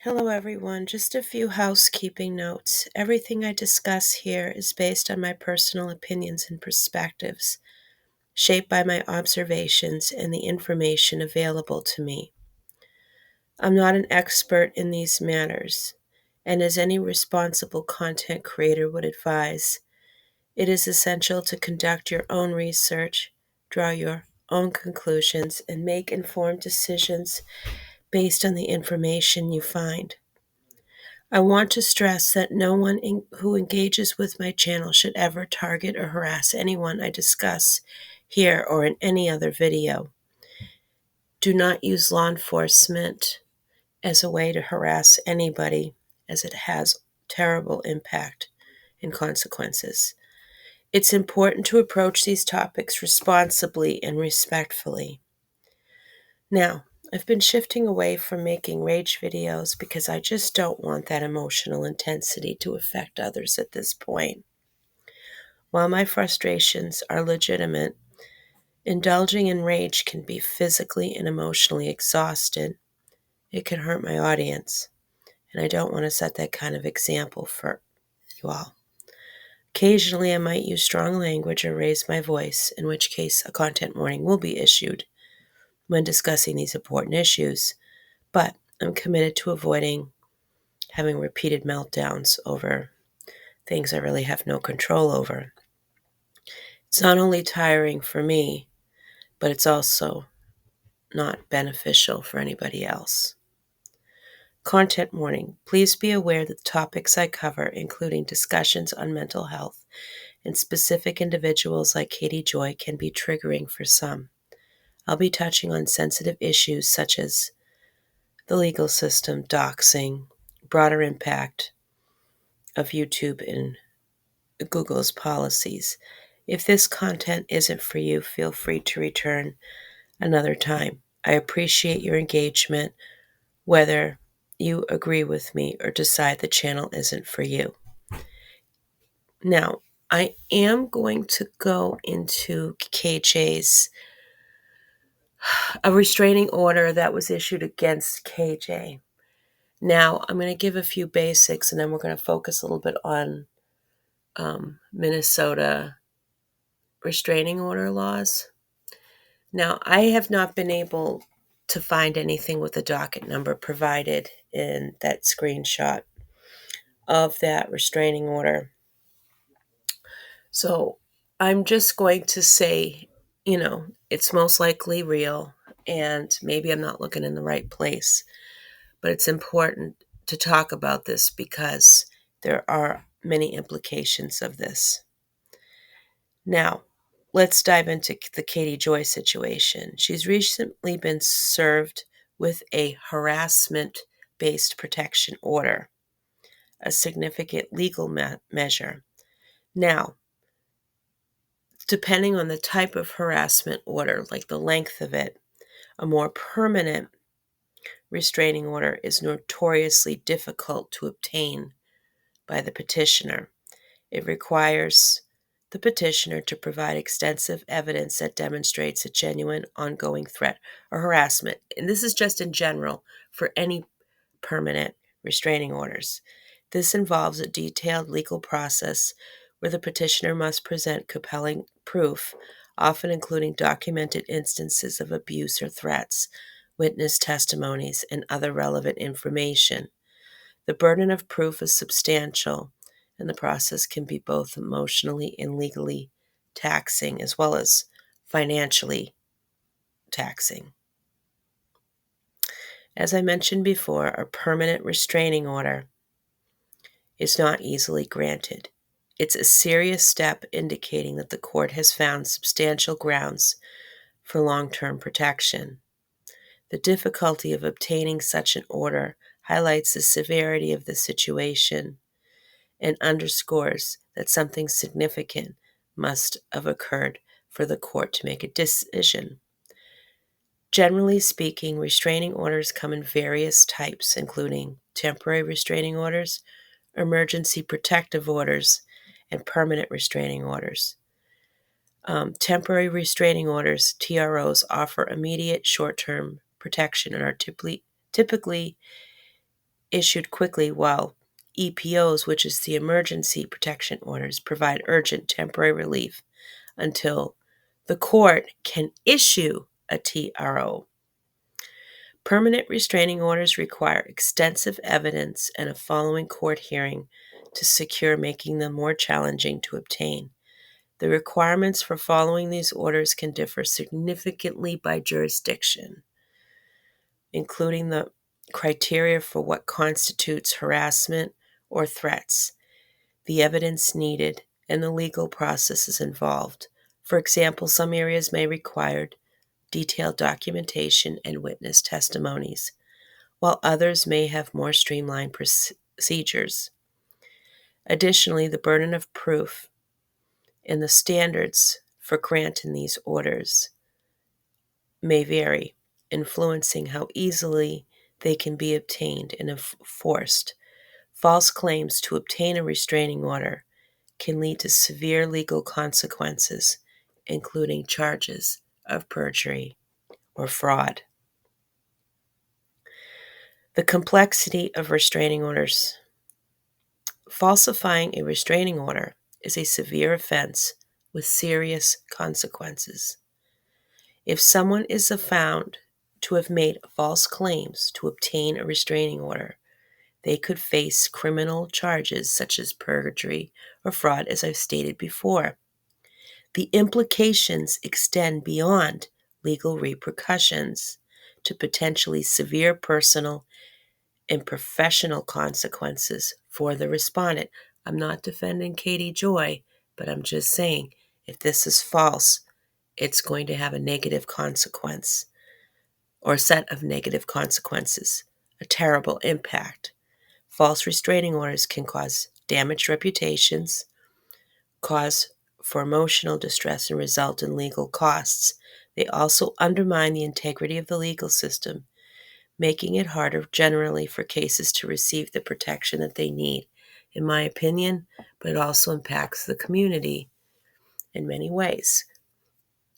Hello, everyone. Just a few housekeeping notes. Everything I discuss here is based on my personal opinions and perspectives, shaped by my observations and the information available to me. I'm not an expert in these matters, and as any responsible content creator would advise, it is essential to conduct your own research, draw your own conclusions, and make informed decisions based on the information you find. I want to stress that no one who engages with my channel should ever target or harass anyone I discuss here or in any other video. Do not use law enforcement as a way to harass anybody, as it has terrible impact and consequences. It's important to approach these topics responsibly and respectfully. Now, I've been shifting away from making rage videos because I just don't want that emotional intensity to affect others at this point. While my frustrations are legitimate, indulging in rage can be physically and emotionally exhausted. It can hurt my audience, and I don't want to set that kind of example for you all. Occasionally, I might use strong language or raise my voice, in which case a content warning will be issued when discussing these important issues. But I'm committed to avoiding having repeated meltdowns over things I really have no control over. It's not only tiring for me, but it's also not beneficial for anybody else. Content warning. Please be aware that the topics I cover, including discussions on mental health and specific individuals like Katie Joy, can be triggering for some. I'll be touching on sensitive issues such as the legal system, doxing, broader impact of YouTube and Google's policies. If this content isn't for you, feel free to return another time. I appreciate your engagement, whether you agree with me or decide the channel isn't for you. Now, I am going to go into KJ's a restraining order that was issued against KJ. Now, I'm going to give a few basics, and then we're going to focus a little bit on Minnesota restraining order laws. Now, I have not been able to find anything with the docket number provided in that screenshot of that restraining order. So I'm just going to say, it's most likely real, and maybe I'm not looking in the right place. But it's important to talk about this because there are many implications of this. Now, let's dive into the Katie Joy situation. She's recently been served with a harassment-based protection order, a significant legal measure. Now, depending on the type of harassment order, like the length of it, a more permanent restraining order is notoriously difficult to obtain by the petitioner. It requires the petitioner to provide extensive evidence that demonstrates a genuine ongoing threat or harassment. And this is just in general for any permanent restraining orders. This involves a detailed legal process where the petitioner must present compelling proof, often including documented instances of abuse or threats, witness testimonies, and other relevant information. The burden of proof is substantial, and the process can be both emotionally and legally taxing as well as financially taxing. As I mentioned before, a permanent restraining order is not easily granted. It's a serious step indicating that the court has found substantial grounds for long-term protection. The difficulty of obtaining such an order highlights the severity of the situation and underscores that something significant must have occurred for the court to make a decision. Generally speaking, restraining orders come in various types, including temporary restraining orders, emergency protective orders, and permanent restraining orders. Temporary restraining orders, TROs, offer immediate short-term protection and are typically issued quickly, while EPOs, which is the emergency protection orders, provide urgent temporary relief until the court can issue a TRO. Permanent restraining orders require extensive evidence and a following court hearing to secure, making them more challenging to obtain. The requirements for following these orders can differ significantly by jurisdiction, including the criteria for what constitutes harassment or threats, the evidence needed, and the legal processes involved. For example, some areas may require detailed documentation and witness testimonies, while others may have more streamlined procedures. Additionally, the burden of proof and the standards for granting these orders may vary, influencing how easily they can be obtained and enforced. False claims to obtain a restraining order can lead to severe legal consequences, including charges of perjury or fraud. The complexity of restraining orders. Falsifying a restraining order is a severe offense with serious consequences. If someone is found to have made false claims to obtain a restraining order, they could face criminal charges such as perjury or fraud, as I've stated before. The implications extend beyond legal repercussions to potentially severe personal and professional consequences for the respondent. I'm not defending Katie Joy, but I'm just saying if this is false, it's going to have a negative consequence or a set of negative consequences, a terrible impact. False restraining orders can cause damaged reputations, cause for emotional distress, and result in legal costs. They also undermine the integrity of the legal system, making it harder generally for cases to receive the protection that they need, in my opinion, but it also impacts the community in many ways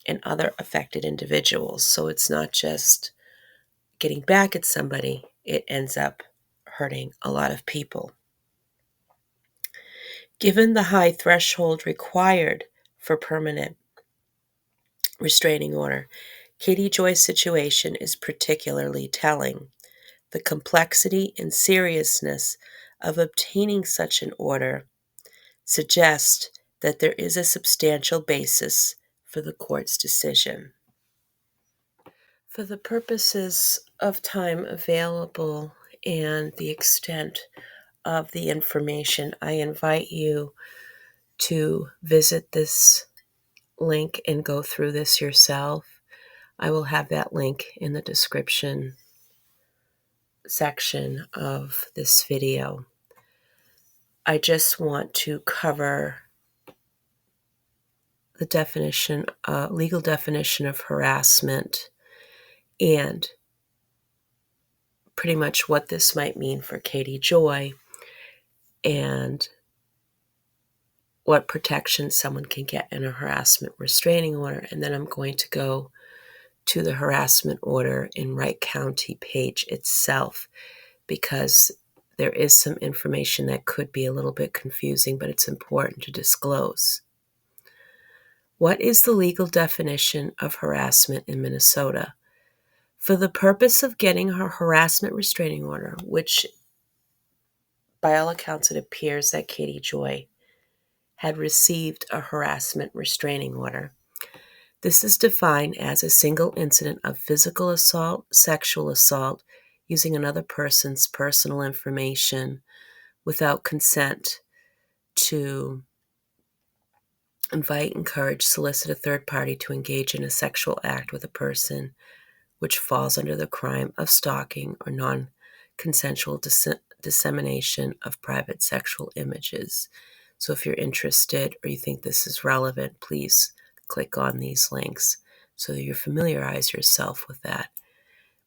and other affected individuals. So it's not just getting back at somebody, it ends up hurting a lot of people. Given the high threshold required for permanent restraining order, Katie Joy's situation is particularly telling. The complexity and seriousness of obtaining such an order suggests that there is a substantial basis for the court's decision. For the purposes of time available and the extent of the information, I invite you to visit this link and go through this yourself. I will have that link in the description section of this video. I just want to cover the definition, legal definition of harassment, and pretty much what this might mean for Katie Joy and what protection someone can get in a harassment restraining order. And then I'm going to go to the harassment order in Wright County page itself, because there is some information that could be a little bit confusing, but it's important to disclose. What is the legal definition of harassment in Minnesota? For the purpose of getting her harassment restraining order, which by all accounts it appears that Katie Joy had received a harassment restraining order. This is defined as a single incident of physical assault, sexual assault, using another person's personal information without consent to invite, encourage, solicit a third party to engage in a sexual act with a person, which falls under the crime of stalking or non-consensual dissemination of private sexual images. So if you're interested or you think this is relevant, please click on these links so that you familiarize yourself with that.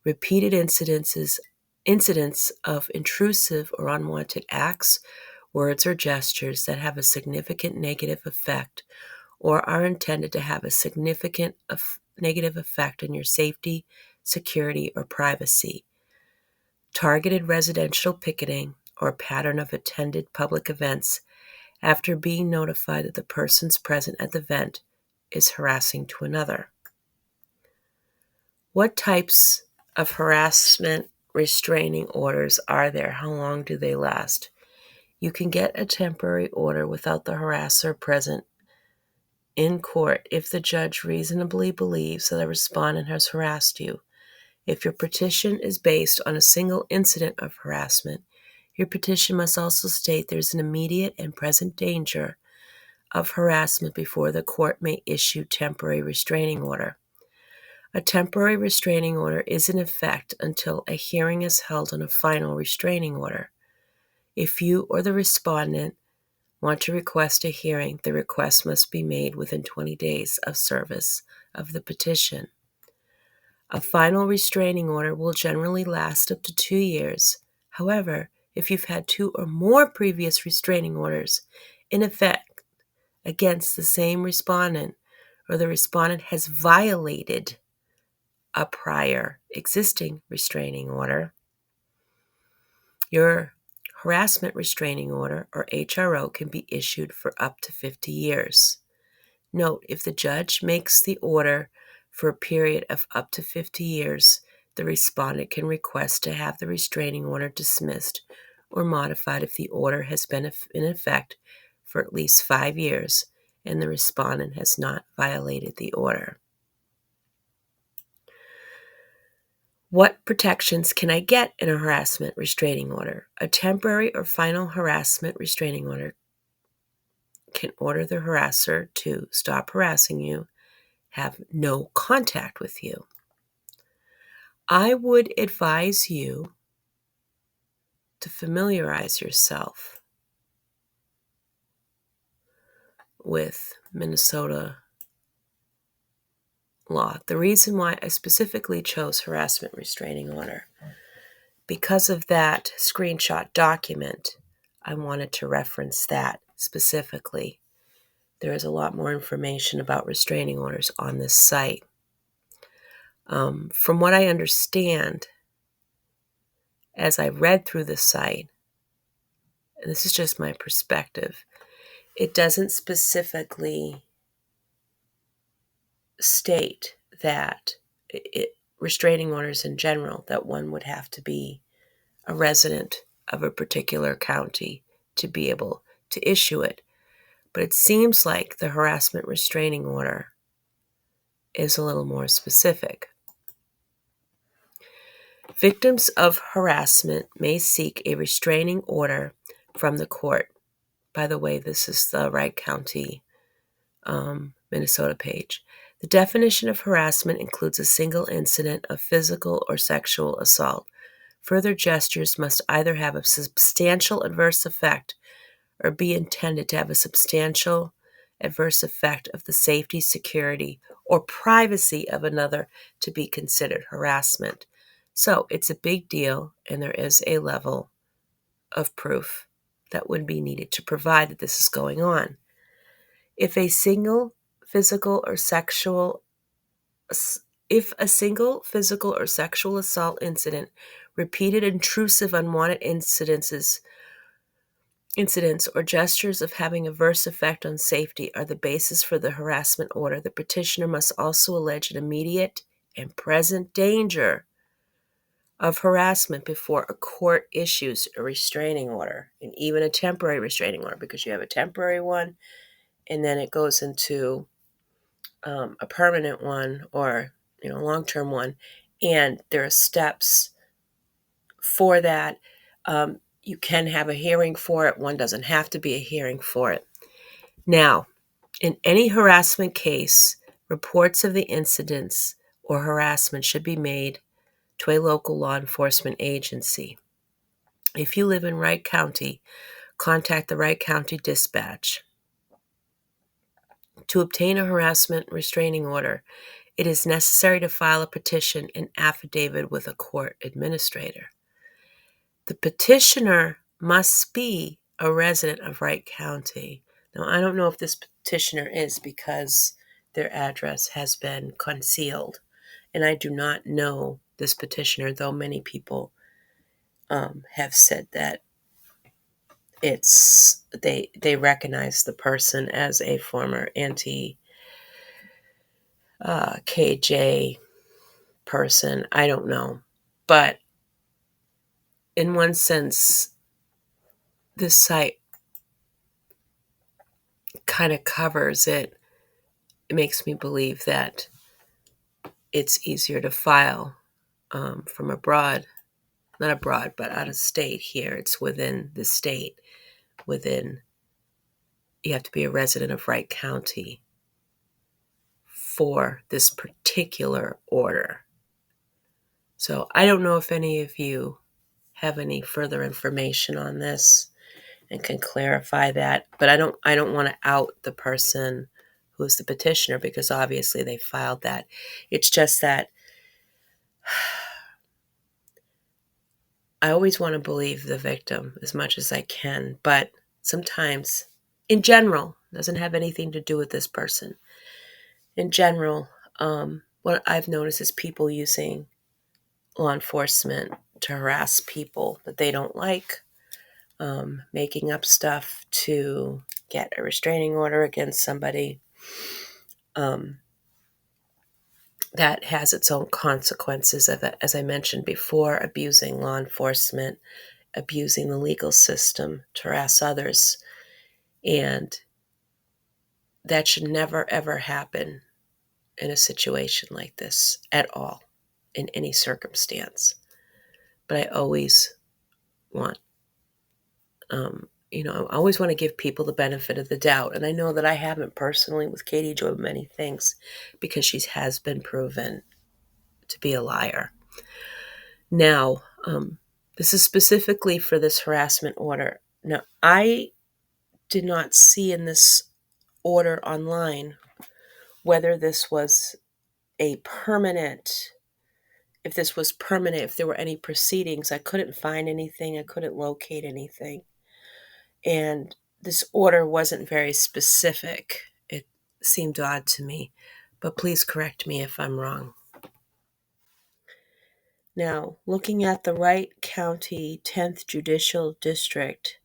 Repeated incidents of intrusive or unwanted acts, words, or gestures that have a significant negative effect or are intended to have a significant negative effect on your safety, security, or privacy. targeted residential picketing, or pattern of attended public events after being notified that the persons present at the event is harassing to another. What types of harassment restraining orders are there? How long do they last? You can get a temporary order without the harasser present in court if the judge reasonably believes that a respondent has harassed you. If your petition is based on a single incident of harassment, your petition must also state there's an immediate and present danger of harassment before the court may issue temporary restraining order. A temporary restraining order is in effect until a hearing is held on a final restraining order. If you or the respondent want to request a hearing, the request must be made within 20 days of service of the petition. A final restraining order will generally last up to 2 years. However, if you've had 2 or more previous restraining orders in effect against the same respondent, or the respondent has violated a prior existing restraining order, your harassment restraining order, or HRO, can be issued for up to 50 years. Note, if the judge makes the order for a period of up to 50 years, the respondent can request to have the restraining order dismissed or modified if the order has been in effect for at least 5 years and the respondent has not violated the order. What protections can I get in a harassment restraining order? A temporary or final harassment restraining order can order the harasser to stop harassing you, have no contact with you. I would advise you to familiarize yourself with Minnesota law. The reason why I specifically chose harassment restraining order, because of that screenshot document, I wanted to reference that specifically. There is a lot more information about restraining orders on this site. From what I understand, as I read through the site, and this is just my perspective, it doesn't specifically state that restraining orders in general, that one would have to be a resident of a particular county to be able to issue it. But it seems like the harassment restraining order is a little more specific. Victims of harassment may seek a restraining order from the court. By the way, this is the Wright County, Minnesota page. The definition of harassment includes a single incident of physical or sexual assault. Further gestures must either have a substantial adverse effect or be intended to have a substantial adverse effect of the safety, security, or privacy of another to be considered harassment. So it's a big deal, and there is a level of proof that would be needed to provide that this is going on. If a single physical or sexual assault incident, repeated intrusive unwanted incidents or gestures of having adverse effect on safety are the basis for the harassment order, the petitioner must also allege an immediate and present danger of harassment before a court issues a restraining order, and even a temporary restraining order, because you have a temporary one and then it goes into a permanent one, or long-term one, and there are steps for that. You can have a hearing for it. One doesn't have to be a hearing for it. Now, in any harassment case, reports of the incidents or harassment should be made to a local law enforcement agency. If you live in Wright County, contact the Wright County Dispatch. To obtain a harassment restraining order, it is necessary to file a petition and affidavit with a court administrator. The petitioner must be a resident of Wright County. Now, I don't know if this petitioner is, because their address has been concealed, and I do not know this petitioner, though many people have said that they recognize the person as a former anti KJ person. I don't know. But in one sense, this site kind of covers it. It makes me believe that it's easier to file from abroad, not abroad, but out of state here. It's within the state, you have to be a resident of Wright County for this particular order. So I don't know if any of you have any further information on this and can clarify that, but I don't want to out the person who's the petitioner because obviously they filed that. It's just that I always want to believe the victim as much as I can, but sometimes, in general, doesn't have anything to do with this person. In general, what I've noticed is people using law enforcement to harass people that they don't like, making up stuff to get a restraining order against somebody. That has its own consequences, as I mentioned before, abusing law enforcement, abusing the legal system to harass others. And that should never, ever happen in a situation like this at all, in any circumstance. But I always want, I always want to give people the benefit of the doubt. And I know that I haven't personally with Katie Joy many things because she has been proven to be a liar. Now, this is specifically for this harassment order. Now, I did not see in this order online whether this was a permanent, if this was permanent, if there were any proceedings. I couldn't find anything. I couldn't locate anything. And this order wasn't very specific. It seemed odd to me, but please correct me if I'm wrong. Now, looking at the Wright County 10th Judicial District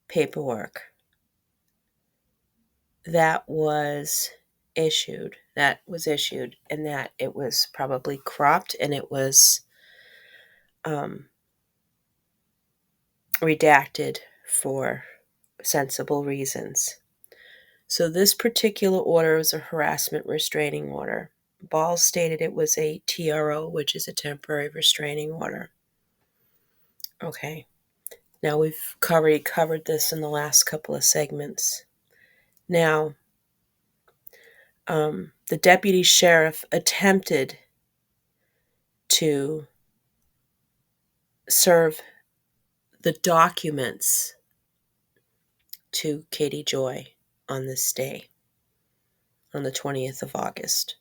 paperwork that was issued, and that it was probably cropped and it was redacted for sensible reasons. So this particular order was a harassment restraining order. Ball stated it was a TRO, which is a temporary restraining order. Okay. Now we've already covered this in the last couple of segments. Now, the deputy sheriff attempted to serve the documents to Katie Joy on this day, on the 20th of August.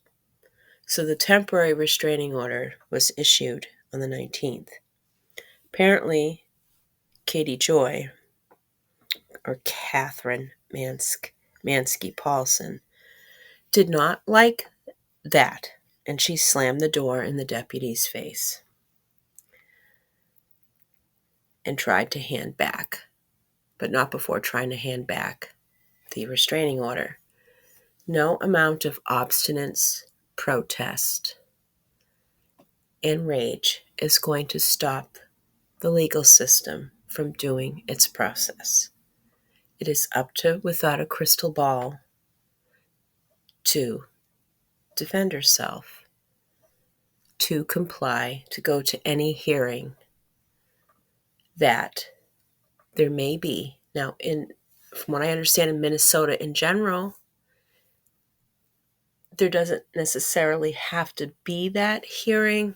So the temporary restraining order was issued on the 19th. Apparently, Katie Joy, or Catherine Mansky Paulson, did not like that, and she slammed the door in the deputy's face and tried to hand back, but not before trying to hand back the restraining order. No amount of obstinance, protest, and rage is going to stop the legal system from doing its process. It is up to, without a crystal ball, to defend herself, to comply, to go to any hearing that there may be. Now, from what I understand in Minnesota in general, there doesn't necessarily have to be that hearing,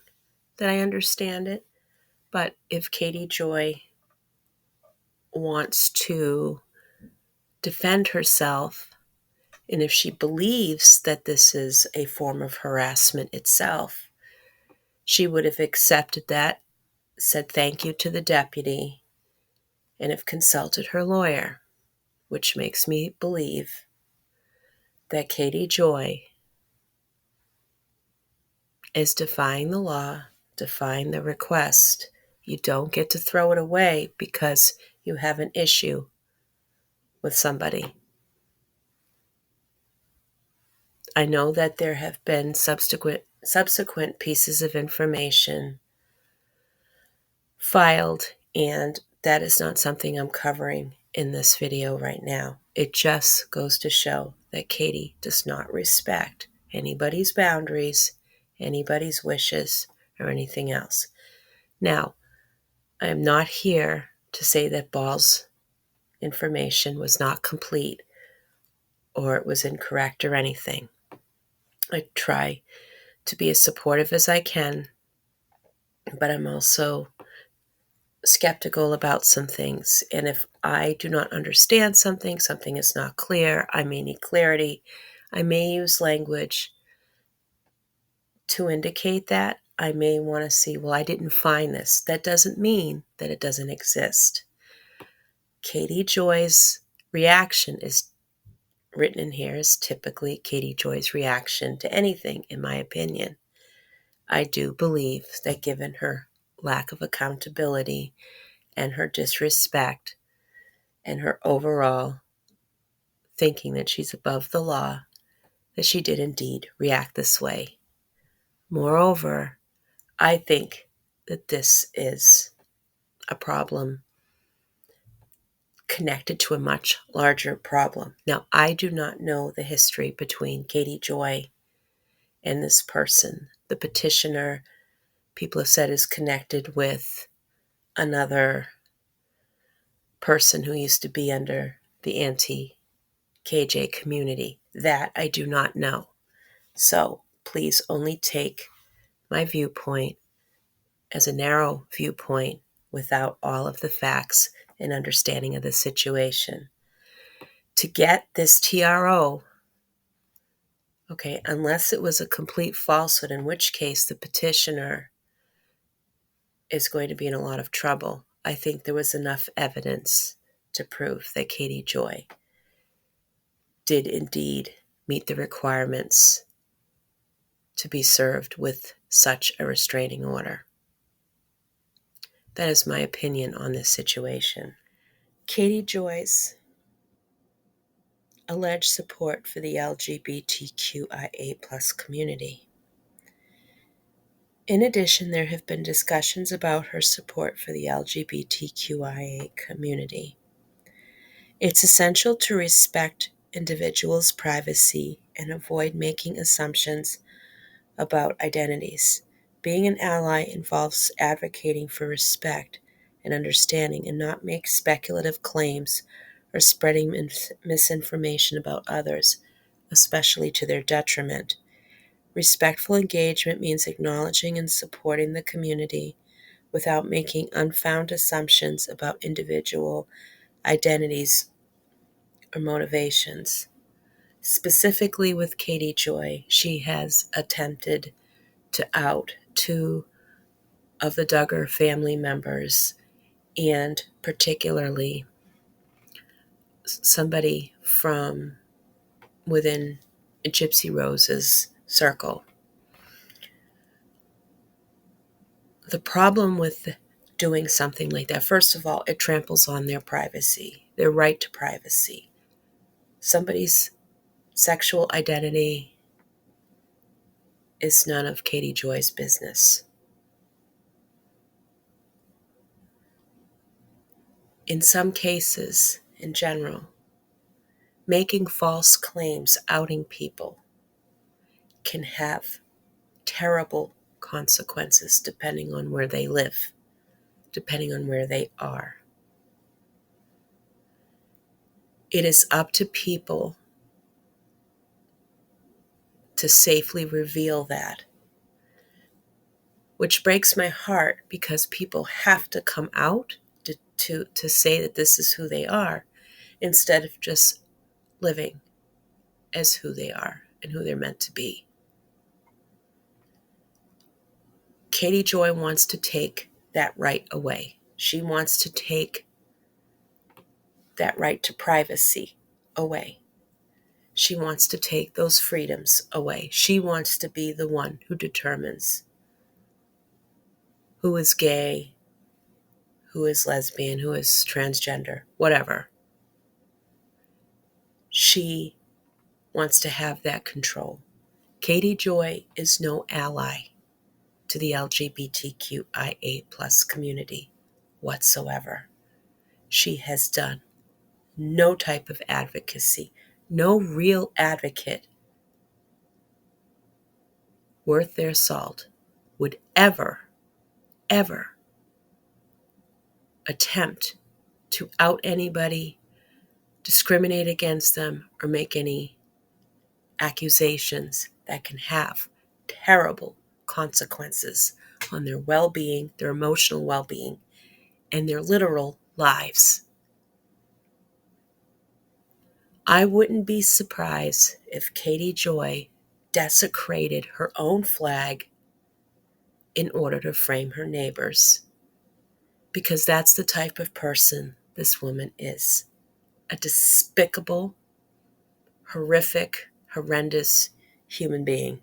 that I understand it. But if Katie Joy wants to defend herself, and if she believes that this is a form of harassment itself, she would have accepted that, said thank you to the deputy, and have consulted her lawyer, which makes me believe that Katie Joy is defying the law, defying the request You don't get to throw it away because you have an issue with somebody. I know that there have been subsequent pieces of information filed, and that is not something I'm covering in this video right now. It just goes to show that Katie does not respect anybody's boundaries, anybody's wishes, or anything else. Now, I am not here to say that Ball's information was not complete or it was incorrect or anything. I try to be as supportive as I can, but I'm also skeptical about some things. And if I do not understand something is not clear, I may need clarity. I may use language to indicate that. I may want to see, well, I didn't find this. That doesn't mean that it doesn't exist. Katie Joy's reaction is written in here is typically Katie Joy's reaction to anything, in my opinion. I do believe that given her lack of accountability and her disrespect and her overall thinking that she's above the law, that she did indeed react this way. Moreover, I think that this is a problem connected to a much larger problem. Now, I do not know the history between Katie Joy and this person. The petitioner, people have said, is connected with another person who used to be under the anti-KJ community. That I do not know. So please only take my viewpoint as a narrow viewpoint without all of the facts and understanding of the situation. To get this TRO, okay, unless it was a complete falsehood, in which case the petitioner is going to be in a lot of trouble. I think there was enough evidence to prove that Katie Joy did indeed meet the requirements to be served with such a restraining order. That is my opinion on this situation. Katie Joy's alleged support for the LGBTQIA plus community. In addition, there have been discussions about her support for the LGBTQIA community. It's essential to respect individuals' privacy and avoid making assumptions about identities. Being an ally involves advocating for respect and understanding and not make speculative claims or spreading misinformation about others, especially to their detriment. Respectful engagement means acknowledging and supporting the community without making unfounded assumptions about individual identities or motivations. Specifically with Katie Joy, she has attempted to out two of the Duggar family members, and particularly somebody from within Gypsy Rose's circle. The problem with doing something like that, first of all, it tramples on their privacy, their right to privacy. Somebody's sexual identity is none of Katie Joy's business. In some cases, in general, making false claims, outing people, can have terrible consequences depending on where they live, depending on where they are. It is up to people to safely reveal that, which breaks my heart because people have to come out to say that this is who they are instead of just living as who they are and who they're meant to be. Katie Joy wants to take that right away. She wants to take that right to privacy away. She wants to take those freedoms away. She wants to be the one who determines who is gay, who is lesbian, who is transgender, whatever. She wants to have that control. Katie Joy is no ally to the LGBTQIA plus community whatsoever. She has done no type of advocacy. No real advocate worth their salt would ever attempt to out anybody, discriminate against them, or make any accusations that can have terrible consequences on their well-being, their emotional well-being, and their literal lives. I wouldn't be surprised if Katie Joy desecrated her own flag in order to frame her neighbors, because that's the type of person this woman is. A despicable, horrific, horrendous human being.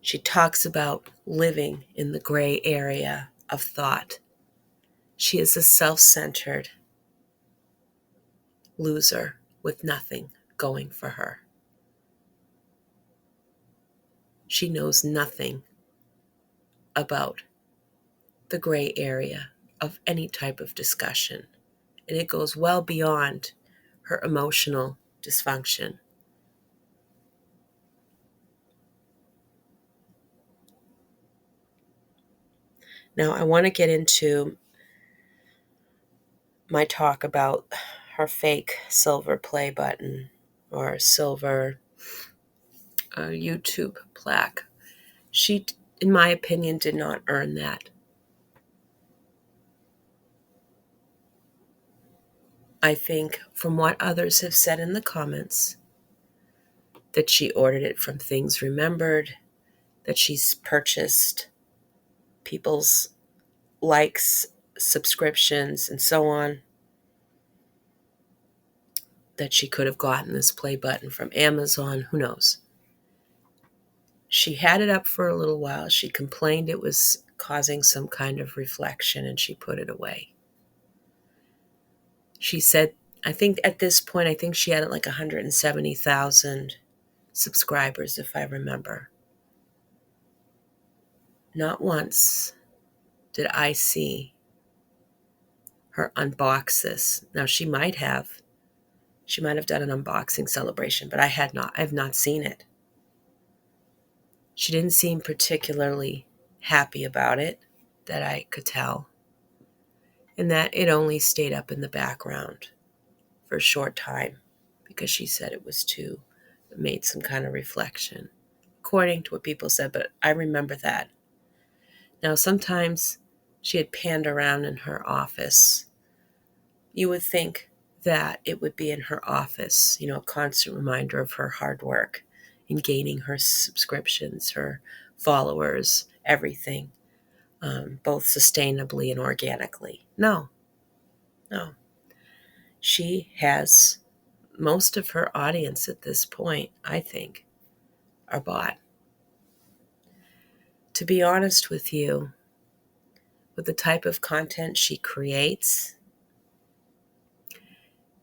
She talks about living in the gray area of thought. She is a self-centered loser with nothing going for her. She knows nothing about the gray area of any type of discussion, and it goes well beyond her emotional dysfunction. Now, I want to get into my talk about her fake silver play button or silver YouTube plaque. She, in my opinion, did not earn that. I think from what others have said in the comments, that she ordered it from Things Remembered, that she's purchased people's likes, subscriptions, and so on, that she could have gotten this play button from Amazon, who knows. She had it up for a little while. She complained it was causing some kind of reflection, and she put it away. She said, I think at this point, I think she had like 170,000 subscribers, if I remember. Not once did I see her unbox this. Now, she might have done an unboxing celebration, but I have not seen it. She didn't seem particularly happy about it, that I could tell, and that it only stayed up in the background for a short time because she said it made some kind of reflection, according to what people said, but I remember that. Now, sometimes she had panned around in her office. You would think that it would be in her office, a constant reminder of her hard work in gaining her subscriptions, her followers, everything, both sustainably and organically. No. She has most of her audience at this point, I think, are bought. To be honest with you, with the type of content she creates,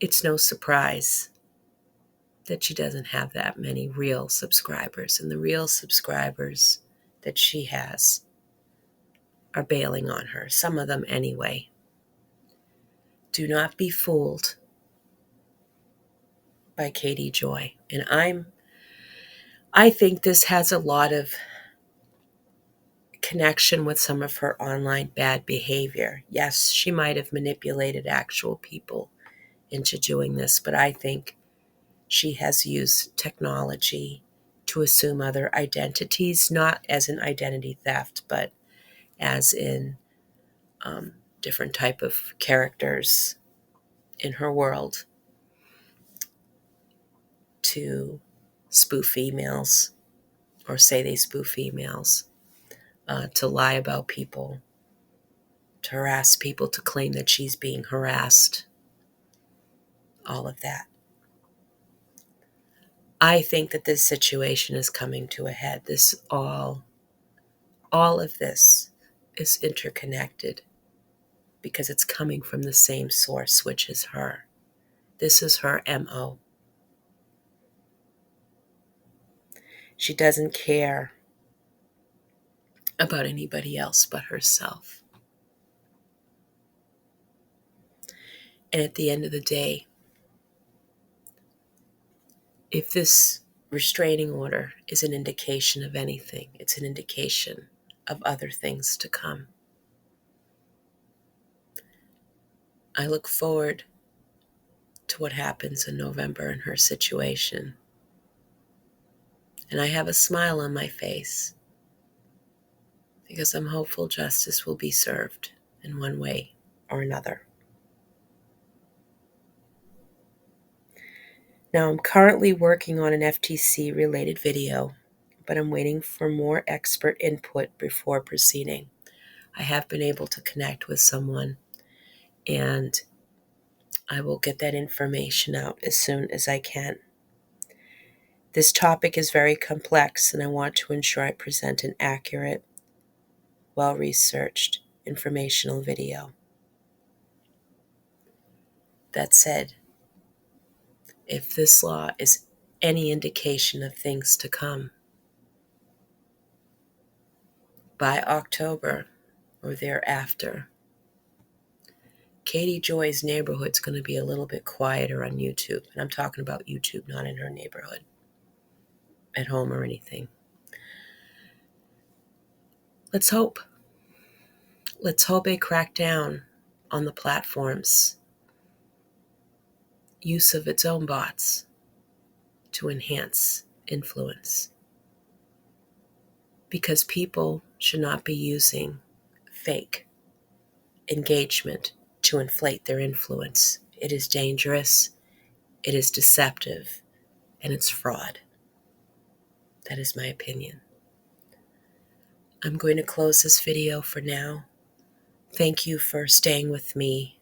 it's no surprise that she doesn't have that many real subscribers. And the real subscribers that she has are bailing on her, some of them anyway. Do not be fooled by Katie Joy. And I think this has a lot of connection with some of her online bad behavior. Yes, she might have manipulated actual people into doing this, but I think she has used technology to assume other identities, not as an identity theft, but as in different type of characters in her world to spoof emails or say they spoof emails, to lie about people, to harass people, to claim that she's being harassed, all of that. I think that this situation is coming to a head. All of this is interconnected because it's coming from the same source, which is her. This is her MO. She doesn't care about anybody else but herself. And at the end of the day, if this restraining order is an indication of anything, it's an indication of other things to come. I look forward to what happens in November in her situation. And I have a smile on my face because I'm hopeful justice will be served in one way or another. Now, I'm currently working on an FTC-related video, but I'm waiting for more expert input before proceeding. I have been able to connect with someone, and I will get that information out as soon as I can. This topic is very complex, and I want to ensure I present an accurate, well-researched, informational video. That said, if this law is any indication of things to come, by October or thereafter, Katie Joy's neighborhood's going to be a little bit quieter on YouTube. And I'm talking about YouTube, not in her neighborhood, at home or anything. Let's hope. Let's hope they crack down on the platform's use of its own bots to enhance influence. Because people should not be using fake engagement to inflate their influence. It is dangerous, it is deceptive, and it's fraud. That is my opinion. I'm going to close this video for now. Thank you for staying with me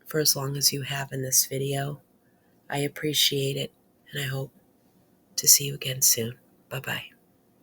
for as long as you have in this video. I appreciate it, and I hope to see you again soon. Bye-bye.